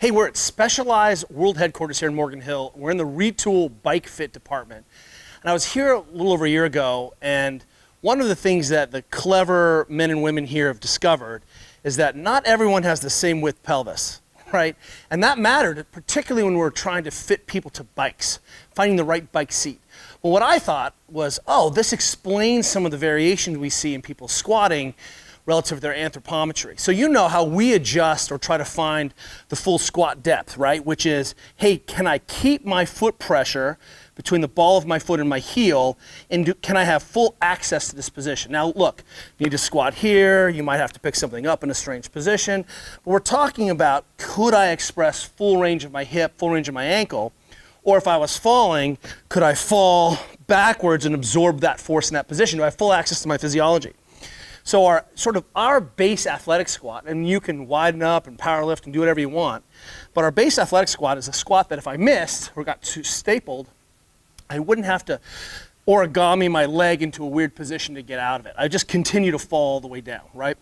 Hey, we're at Specialized World Headquarters here in Morgan Hill. We're in the Retool Bike Fit department. And I was here a little over a year ago, and one of the things that the clever men and women here have discovered is that not everyone has the same width pelvis, right? And that mattered, particularly when we're trying to fit people to bikes, finding the right bike seat. Well, what I thought was, oh, this explains some of the variations we see in people squatting relative to their anthropometry. So you know how we adjust or try to find the full squat depth, right? Which is, hey, can I keep my foot pressure between the ball of my foot and my heel, and can I have full access to this position? Now look, you need to squat here, you might have to pick something up in a strange position, but we're talking about, could I express full range of my hip, full range of my ankle, or if I was falling, could I fall backwards and absorb that force in that position? Do I have full access to my physiology? So our base athletic squat, and you can widen up and power lift and do whatever you want, but our base athletic squat is a squat that if I missed or got too stapled, I wouldn't have to origami my leg into a weird position to get out of it. I just continue to fall all the way down, right?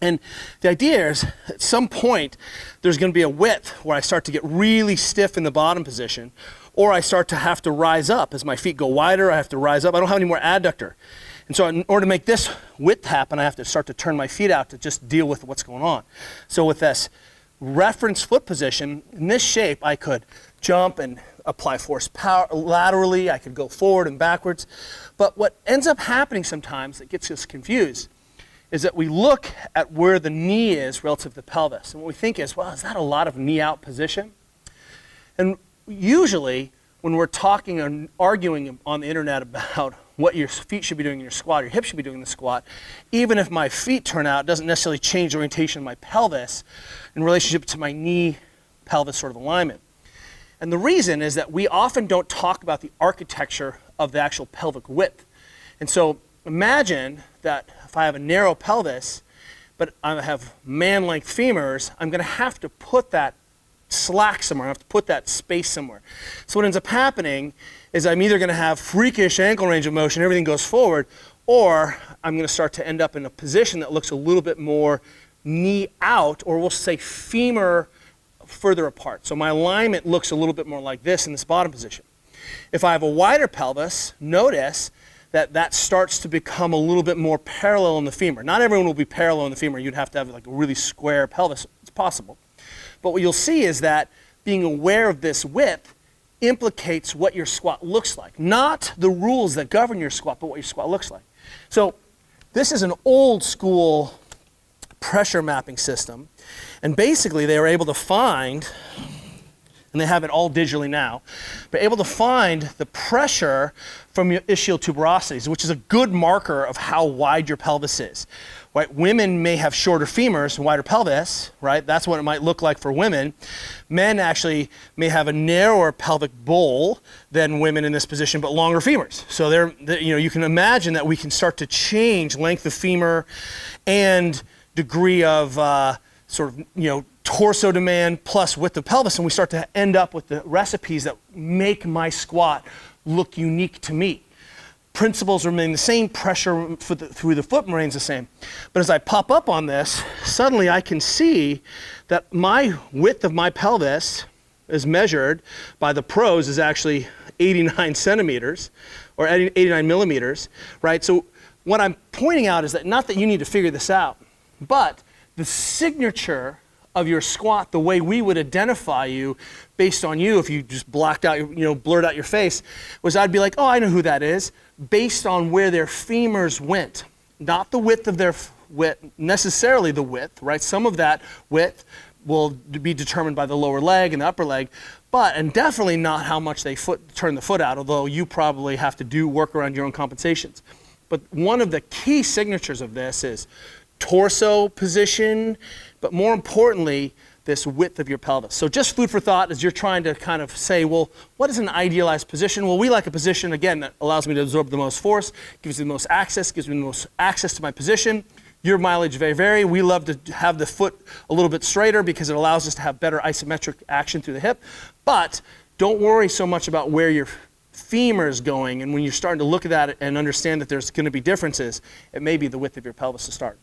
And the idea is, at some point, there's going to be a width where I start to get really stiff in the bottom position, or I start to have to rise up. As my feet go wider, I have to rise up. I don't have any more adductor. And so in order to make this width happen, I have to start to turn my feet out to just deal with what's going on. So with this reference foot position, in this shape, I could jump and apply force power laterally. I could go forward and backwards. But what ends up happening sometimes that gets us confused is that we look at where the knee is relative to the pelvis. And what we think is, well, is that a lot of knee out position? And usually when we're talking and arguing on the internet about what your feet should be doing in your squat, your hips should be doing in the squat, even if my feet turn out, it doesn't necessarily change the orientation of my pelvis in relationship to my knee pelvis sort of alignment. And the reason is that we often don't talk about the architecture of the actual pelvic width. And so imagine that if I have a narrow pelvis, but I have man-length femurs, I'm going to have to put that slack somewhere. I have to put that space somewhere. So what ends up happening is I'm either going to have freakish ankle range of motion, everything goes forward, or I'm going to start to end up in a position that looks a little bit more knee out, or we'll say femur further apart. So my alignment looks a little bit more like this in this bottom position. If I have a wider pelvis, notice that starts to become a little bit more parallel in the femur. Not everyone will be parallel in the femur. You'd have to have like a really square pelvis. It's possible. But what you'll see is that being aware of this width implicates what your squat looks like. Not the rules that govern your squat, but what your squat looks like. So this is an old school pressure mapping system. And basically they were able to find, and they have it all digitally now, but able to find the pressure from your ischial tuberosities, which is a good marker of how wide your pelvis is. Right? Women may have shorter femurs and wider pelvis, right? That's what it might look like for women. Men actually may have a narrower pelvic bowl than women in this position, but longer femurs. So you can imagine that we can start to change length of femur and degree of torso demand plus width of pelvis, and we start to end up with the recipes that make my squat look unique to me. Principles remain the same, pressure through the foot remains the same. But as I pop up on this, suddenly I can see that my width of my pelvis is measured by the pros is actually 89 centimeters or 89 millimeters, right? So what I'm pointing out is that not that you need to figure this out, but the signature of your squat, the way we would identify you based on you, if you just blocked out, blurred out your face, was I'd be like, oh, I know who that is, based on where their femurs went. Not the width of their width, necessarily the width, right? Some of that width will be determined by the lower leg and the upper leg, and definitely not how much they turn the foot out, although you probably have to work around your own compensations. But one of the key signatures of this is torso position, but more importantly, this width of your pelvis. So just food for thought as you're trying to kind of say, well, what is an idealized position? Well, we like a position, again, that allows me to absorb the most force, gives me the most access, gives me the most access to my position. Your mileage may vary. We love to have the foot a little bit straighter because it allows us to have better isometric action through the hip. But don't worry so much about where your femur is going. And when you're starting to look at that and understand that there's going to be differences, it may be the width of your pelvis to start.